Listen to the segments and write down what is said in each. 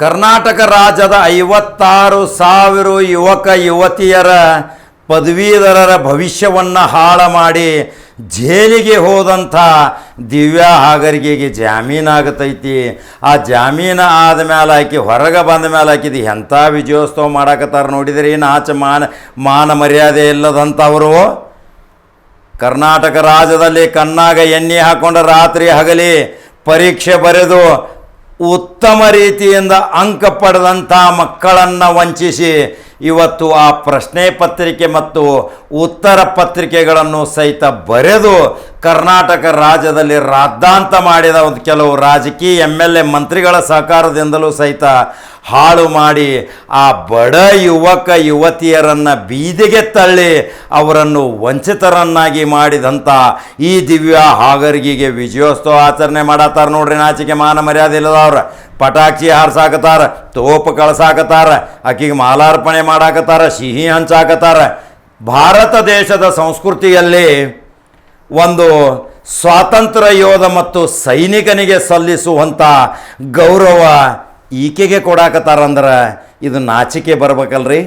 ಕರ್ನಾಟಕ ರಾಜ್ಯದ 56,000 ಯುವಕ ಯುವತಿಯರ ಪದವೀಧರರ ಭವಿಷ್ಯವನ್ನು ಹಾಳು ಮಾಡಿ ಜೈಲಿಗೆ ಹೋದಂಥ ದಿವ್ಯಾ ಹಾಗರ್ಗಿಗೆ ಜಾಮೀನಾಗತೈತಿ. ಆ ಜಾಮೀನು ಆದಮೇಲೆ ಆಕಿ ಹೊರಗೆ ಬಂದ ಮೇಲೆ ಆಕಿದು ಎಂಥ ವಿಜಯೋತ್ಸವ ಮಾಡಾಕತ್ತಾರ ನೋಡಿದ್ರಿ. ಮಾನ ಮರ್ಯಾದೆ ಇಲ್ಲದಂಥವರು ಕರ್ನಾಟಕ ರಾಜ್ಯದಲ್ಲಿ ಕಣ್ಣಾಗ ಎಣ್ಣೆ ಹಾಕ್ಕೊಂಡು ರಾತ್ರಿ ಹಗಲಿ ಪರೀಕ್ಷೆ ಬರೆದು ಉತ್ತಮ ರೀತಿಯಿಂದ ಅಂಕ ಪಡೆದಂಥ ಮಕ್ಕಳನ್ನು ವಂಚಿಸಿ ಇವತ್ತು ಆ ಪ್ರಶ್ನೆ ಪತ್ರಿಕೆ ಮತ್ತು ಉತ್ತರ ಪತ್ರಿಕೆಗಳನ್ನು ಸಹಿತ ಬರೆದು ಕರ್ನಾಟಕ ರಾಜ್ಯದಲ್ಲಿ ರಾದ್ದಾಂತ ಮಾಡಿದ ಒಂದು ಕೆಲವು ರಾಜಕೀಯ MLA ಮಂತ್ರಿಗಳ ಸಹಕಾರದಿಂದಲೂ ಸಹಿತ ಹಾಳು ಮಾಡಿ ಆ ಬಡ ಯುವಕ ಯುವತಿಯರನ್ನು ಬೀದಿಗೆ ತಳ್ಳಿ ಅವರನ್ನು ವಂಚಿತರನ್ನಾಗಿ ಮಾಡಿದಂಥ ಈ ದಿವ್ಯಾ ಹಾಗರ್ಗಿಗೆ ವಿಜಯೋತ್ಸವ ಆಚರಣೆ ಮಾಡತ್ತಾರ ನೋಡ್ರಿ. ನಾಚಿಕೆ ಮಾನ ಮರ್ಯಾದೆ ಇಲ್ಲದವ್ರ ಪಟಾಕಿ ಹಾರ್ಸಾಕತ್ತಾರ, ತೋಪು ಕಳ್ಸಾಕತ್ತಾರ, ಆಕಿಗೆ ಮಾಲಾರ್ಪಣೆ ಮಾಡಾಕತ್ತಾರ, ಸಿಹಿ ಹಂಚಾಕತ್ತಾರ. ಭಾರತ ದೇಶದ ಸಂಸ್ಕೃತಿಯಲ್ಲಿ ಒಂದು ಸ್ವಾತಂತ್ರ್ಯ ಯೋಧ ಮತ್ತು ಸೈನಿಕನಿಗೆ ಸಲ್ಲಿಸುವಂಥ ಗೌರವ ಈಕೆಗೆ ಕೊಡಾಕತ್ತಾರಂದ್ರೆ ಇದು ನಾಚಿಕೆ ಬರ್ಬೇಕಲ್ರಿ.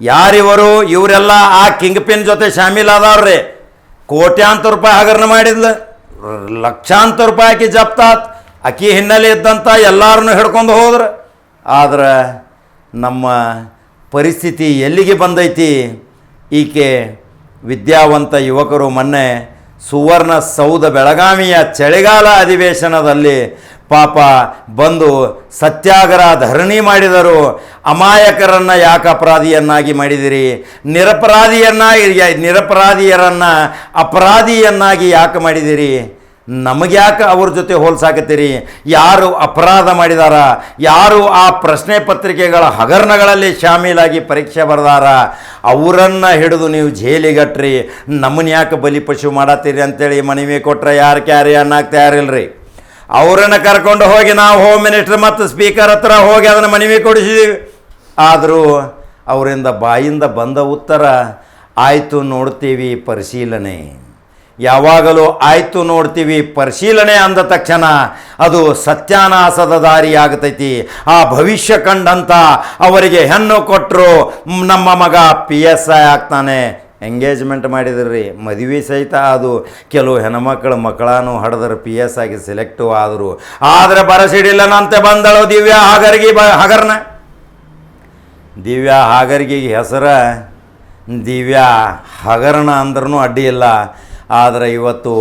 ಯಾರಿವರು? ಇವರೆಲ್ಲ ಆ ಕಿಂಗ್ ಪಿನ್ ಜೊತೆ ಶಾಮೀಲಾದವ್ರಿ. ಕೋಟ್ಯಾಂತರ ರೂಪಾಯಿ ಹಗರಣ ಮಾಡಿದ್ಲು, ಲಕ್ಷಾಂತರ ರೂಪಾಯಿ ಆಕಿ ಜಪ್ತಾತ್. ಅಕ್ಕಿ ಹಿನ್ನೆಲೆ ಇದ್ದಂಥ ಎಲ್ಲರನ್ನೂ ಹಿಡ್ಕೊಂಡು ಹೋದ್ರೆ. ಆದ್ರೆ ನಮ್ಮ ಪರಿಸ್ಥಿತಿ ಎಲ್ಲಿಗೆ ಬಂದೈತಿ? ಈಕೆ ವಿದ್ಯಾವಂತ ಯುವಕರು ಮೊನ್ನೆ ಸುವರ್ಣ ಸೌಧ ಬೆಳಗಾವಿಯ ಚಳಿಗಾಲ ಅಧಿವೇಶನದಲ್ಲಿ ಪಾಪ ಬಂದು ಸತ್ಯಾಗ್ರಹ ಧರಣಿ ಮಾಡಿದರು. ಅಮಾಯಕರನ್ನು ಯಾಕೆ ಅಪರಾಧಿಯನ್ನಾಗಿ ಮಾಡಿದಿರಿ? ನಿರಪರಾಧಿಯರನ್ನು ಅಪರಾಧಿಯನ್ನಾಗಿ ಯಾಕೆ ಮಾಡಿದಿರಿ? ನಮಗೆ ಯಾಕೆ ಅವ್ರ ಜೊತೆ ಹೋಲ್ಸಾಕತ್ತೀರಿ? ಯಾರು ಅಪರಾಧ ಮಾಡಿದಾರ, ಯಾರು ಆ ಪ್ರಶ್ನೆ ಪತ್ರಿಕೆಗಳ ಹಗರಣಗಳಲ್ಲಿ ಶಾಮೀಲಾಗಿ ಪರೀಕ್ಷೆ ಬರೆದಾರ, ಅವರನ್ನು ಹಿಡಿದು ನೀವು ಜೈಲಿಗಟ್ರಿ, ನಮ್ಮನ್ನ ಯಾಕೆ ಬಲಿಪಶು ಮಾಡತ್ತೀರಿ ಅಂತೇಳಿ ಮನವಿ ಕೊಟ್ಟರೆ ಯಾರು ಕ್ಯಾರಿ ಅನ್ನಕ್ಕೆ ತಯಾರಿಲ್ರಿ. ಅವರನ್ನು ಕರ್ಕೊಂಡು ಹೋಗಿ ನಾವು ಹೋಮ್ ಮಿನಿಸ್ಟರ್ ಮತ್ತು ಸ್ಪೀಕರ್ ಹತ್ರ ಹೋಗಿ ಅದನ್ನು ಮನವಿ ಕೊಡಿಸಿದ್ದೀವಿ. ಆದರೂ ಅವರಿಂದ ಬಾಯಿಂದ ಬಂದ ಉತ್ತರ ಆಯಿತು ನೋಡ್ತೀವಿ ಪರಿಶೀಲನೆ. ಯಾವಾಗಲೂ ಆಯಿತು ನೋಡ್ತೀವಿ ಪರಿಶೀಲನೆ ಅಂದ ತಕ್ಷಣ ಅದು ಸತ್ಯಾನಾಶದ ದಾರಿ ಆಗ್ತೈತಿ. ಆ ಭವಿಷ್ಯ ಕಂಡಂಥ ಅವರಿಗೆ ಹೆಣ್ಣು ಕೊಟ್ಟರು, ನಮ್ಮ ಮಗ PSI ಆಗ್ತಾನೆ. ಎಂಗೇಜ್ಮೆಂಟ್ ಮಾಡಿದ್ರಿ, ಮದುವೆ ಸಹಿತ ಅದು. ಕೆಲವು ಹೆಣ್ಮಕ್ಳನ್ನು ಹಡೆದ್ರೆ PSIಗೆ ಸೆಲೆಕ್ಟು ಆದರು. ಆದರೆ ಬರಸಿಡಿಲ್ಲನಂತೆ ಬಂದಳು ದಿವ್ಯಾ ಹಾಗರ್ಗಿ ಹಗರಣ. ದಿವ್ಯಾ ಹಾಗರ್ಗಿಗೆ ಹೆಸರು ದಿವ್ಯಾ ಹಗರಣ ಅಂದ್ರೂ ಅಡ್ಡಿ ಇಲ್ಲ. ಆದರೆ ಇವತ್ತು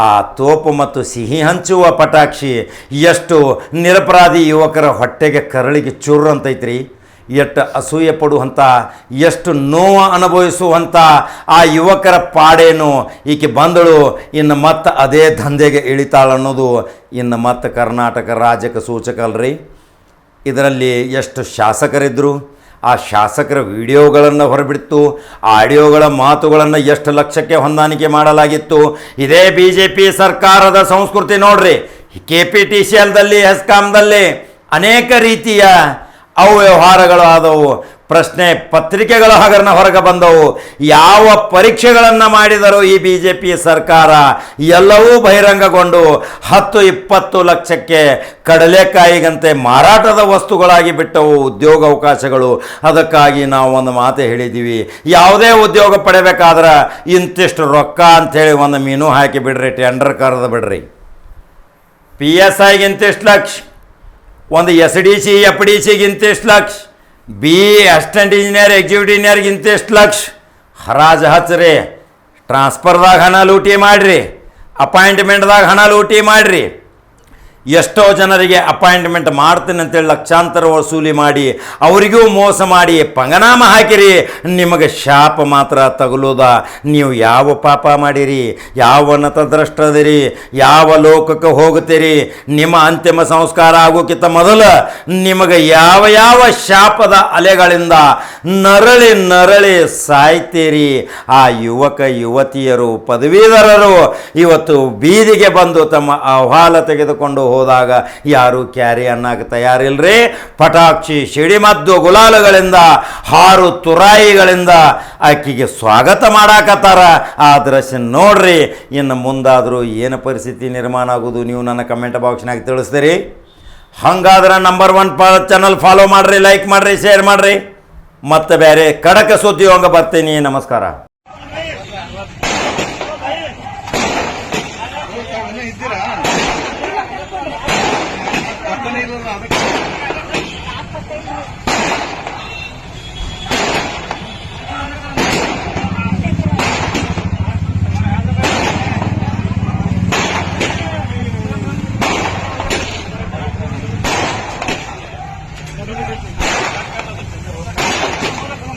ಆ ತೋಪು ಮತ್ತು ಸಿಹಿ ಹಂಚುವ ಪಟಾಕ್ಷಿ ಎಷ್ಟು ನಿರಪರಾಧಿ ಯುವಕರ ಹೊಟ್ಟೆಗೆ ಕರಳಿಗೆ ಚೂರು ಅಂತೈತ್ರಿ. ಎಷ್ಟು ಅಸೂಯೆ ಪಡುವಂಥ, ಎಷ್ಟು ನೋವು ಅನುಭವಿಸುವಂಥ ಆ ಯುವಕರ ಪಾಡೇನು. ಈಕೆ ಬಂದಳು, ಇನ್ನು ಮತ್ತೆ ಅದೇ ದಂಧೆಗೆ ಇಳಿತಾಳನ್ನೋದು ಇನ್ನು ಮತ್ತೆ ಕರ್ನಾಟಕ ರಾಜ್ಯಕ್ಕೆ ಸೂಚಕ ಅಲ್ರಿ. ಇದರಲ್ಲಿ ಎಷ್ಟು ಶಾಸಕರಿದ್ದರು, ಆ ಶಾಸಕರ ವಿಡಿಯೋಗಳನ್ನು ಹೊರಬಿಡ್ತು, ಆಡಿಯೋಗಳ ಮಾತುಗಳನ್ನು ಎಷ್ಟು ಲಕ್ಷಕ್ಕೆ ಹೊಂದಾಣಿಕೆ ಮಾಡಲಾಗಿತ್ತು. ಇದೇ BJP ಸರ್ಕಾರದ ಸಂಸ್ಕೃತಿ ನೋಡ್ರಿ. KPTCLದಲ್ಲಿ ಹೆಸ್ಕಾಮ್ದಲ್ಲಿ ಅನೇಕ ರೀತಿಯ ಅವ್ಯವಹಾರಗಳು ಆದವು. ಪ್ರಶ್ನೆ ಪತ್ರಿಕೆಗಳ ಹಗರಣ ಹೊರಗೆ ಬಂದವು. ಯಾವ ಪರೀಕ್ಷೆಗಳನ್ನು ಮಾಡಿದರೂ ಈ BJP ಸರ್ಕಾರ ಎಲ್ಲವೂ ಬಹಿರಂಗಗೊಂಡು 10-20 ಲಕ್ಷಕ್ಕೆ ಕಡಲೆಕಾಯಿಗಂತೆ ಮಾರಾಟದ ವಸ್ತುಗಳಾಗಿ ಬಿಟ್ಟವು ಉದ್ಯೋಗಾವಕಾಶಗಳು. ಅದಕ್ಕಾಗಿ ನಾವು ಒಂದು ಮಾತು ಹೇಳಿದ್ದೀವಿ, ಯಾವುದೇ ಉದ್ಯೋಗ ಪಡಿಬೇಕಾದ್ರೆ ಇಂತಿಷ್ಟು ರೊಕ್ಕ ಅಂಥೇಳಿ ಒಂದು ಮೀನು ಹಾಕಿ ಬಿಡ್ರಿ, ಟೆಂಡರ್ ಕರೆದು ಬಿಡ್ರಿ. PSIಗೆ ಇಂತಿಷ್ಟು ಲಕ್ಷ, ಒಂದು SDC FDCಗೆ ಇಂತಿಷ್ಟು ಲಕ್ಷ, ಅಸಿಸ್ಟೆಂಟ್ ಇಂಜಿನಿಯರ್ ಎಕ್ಸಿಕ್ಯೂಟಿವ್ ಇಂಜಿನಿಯರ್ಗೆ ಇಂತಿಷ್ಟು ಲಕ್ಷ ಹರಾಜು ಹಚ್ಚ್ರಿ. ಟ್ರಾನ್ಸ್ಫರ್ದಾಗ ಹಣ ಲೂಟಿ ಮಾಡಿರಿ, ಅಪಾಯಿಂಟ್ಮೆಂಟ್ದಾಗ ಹಣ ಲೂಟಿ ಮಾಡಿರಿ. ಎಷ್ಟೋ ಜನರಿಗೆ ಅಪಾಯಿಂಟ್ಮೆಂಟ್ ಮಾಡ್ತೀನಿ ಅಂತೇಳಿ ಲಕ್ಷಾಂತರ ವಸೂಲಿ ಮಾಡಿ ಅವರಿಗೂ ಮೋಸ ಮಾಡಿ ಪಂಗನಾಮ ಹಾಕಿರಿ. ನಿಮಗೆ ಶಾಪ ಮಾತ್ರ ತಗುಲೋದ. ನೀವು ಯಾವ ಪಾಪ ಮಾಡಿರಿ, ಯಾವ ನತದ್ರಷ್ಟದಿರಿ, ಯಾವ ಲೋಕಕ್ಕೆ ಹೋಗುತ್ತೀರಿ, ನಿಮ್ಮ ಅಂತಿಮ ಸಂಸ್ಕಾರ ಆಗೋಕ್ಕಿಂತ ಮೊದಲು ನಿಮಗೆ ಯಾವ ಯಾವ ಶಾಪದ ಅಲೆಗಳಿಂದ ನರಳಿ ನರಳಿ ಸಾಯ್ತೀರಿ. ಆ ಯುವಕ ಯುವತಿಯರು ಪದವೀಧರರು ಇವತ್ತು ಬೀದಿಗೆ ಬಂದು ತಮ್ಮ ಅಹವಾಲ ತೆಗೆದುಕೊಂಡು ಹೋದಾಗ ಯಾರು ಕ್ಯಾರಿ ಅನ್ನಕ್ಕೆ ತಯಾರಿಲ್ರಿ. ಪಟಾಕ್ಷಿ ಸಿಡಿಮದ್ದು ಗುಲಾಲಗಳಿಂದ ಹಾರು ತುರಾಯಿಗಳಿಂದ ಆಕೆಗೆ ಸ್ವಾಗತ ಮಾಡಾಕತ್ತಾರ. ಆ ದೃಶ್ಯ ನೋಡ್ರಿ. ಇನ್ನು ಮುಂದಾದರೂ ಏನು ಪರಿಸ್ಥಿತಿ ನಿರ್ಮಾಣ ಆಗೋದು ನೀವು ನನ್ನ ಕಮೆಂಟ್ ಬಾಕ್ಸ್ನಾಗ ತಿಳಿಸ್ತೀರಿ. ಹಂಗಾದ್ರೆ ನಂಬರ್ 1 ಚಾನಲ್ ಫಾಲೋ ಮಾಡ್ರಿ, ಲೈಕ್ ಮಾಡ್ರಿ, ಶೇರ್ ಮಾಡ್ರಿ. ಮತ್ತೆ ಬೇರೆ ಕಡಕ ಸುದ್ದಿ ಹಂಗ ಬರ್ತೀನಿ. ನಮಸ್ಕಾರ. ಇದ್ದೀರಾ